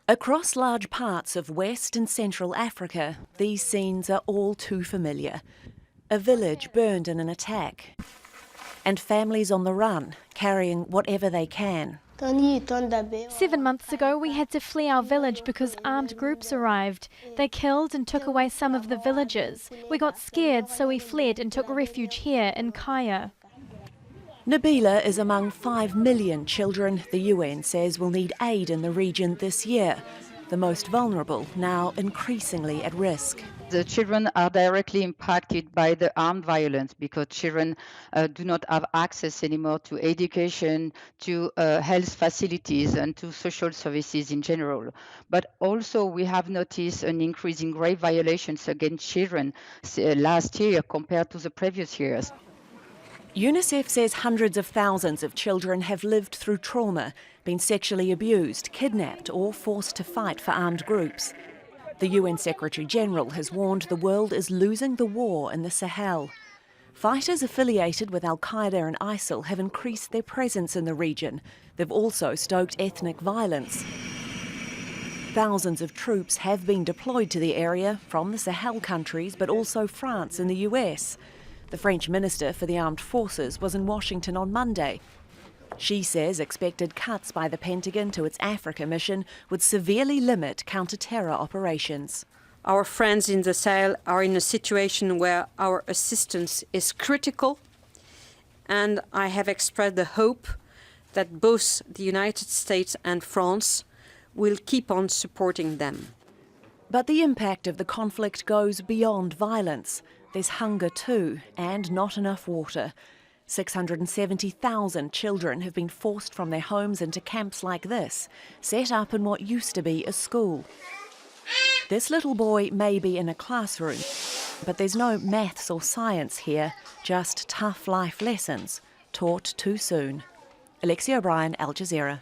Across large parts of West and Central Africa, these scenes are all too familiar. A village burned in an attack, and families on the run, carrying whatever they can. 7 months ago, we had to flee our village because armed groups arrived. They killed and took away some of the villagers. We got scared, so we fled and took refuge here in Kaya. NABYLA is among 5 million children the UN says will need aid in the region this year, the most vulnerable now increasingly at risk. The children are directly impacted by the armed violence because children do not have access anymore to education, to health facilities and to social services in general. But also we have noticed an increase in grave violations against children last year compared to the previous years. UNICEF says hundreds of thousands of children have lived through trauma, been sexually abused, kidnapped or forced to fight for armed groups. The UN Secretary-General has warned the world is losing the war in the Sahel. Fighters affiliated with Al-Qaeda and ISIL have increased their presence in the region. They've also stoked ethnic violence. Thousands of troops have been deployed to the area from the Sahel countries, but also France and the US. The French Minister for the Armed Forces was in Washington on Monday. She says expected cuts by the Pentagon to its Africa mission would severely limit counter-terror operations. Our friends in the Sahel are in a situation where our assistance is critical, and I have expressed the hope that both the United States and France will keep on supporting them. But the impact of the conflict goes beyond violence. There's hunger too, and not enough water. 670,000 children have been forced from their homes into camps like this, set up in what used to be a school. This little boy may be in a classroom, but there's no maths or science here, just tough life lessons, taught too soon. Alexi, Al Jazeera.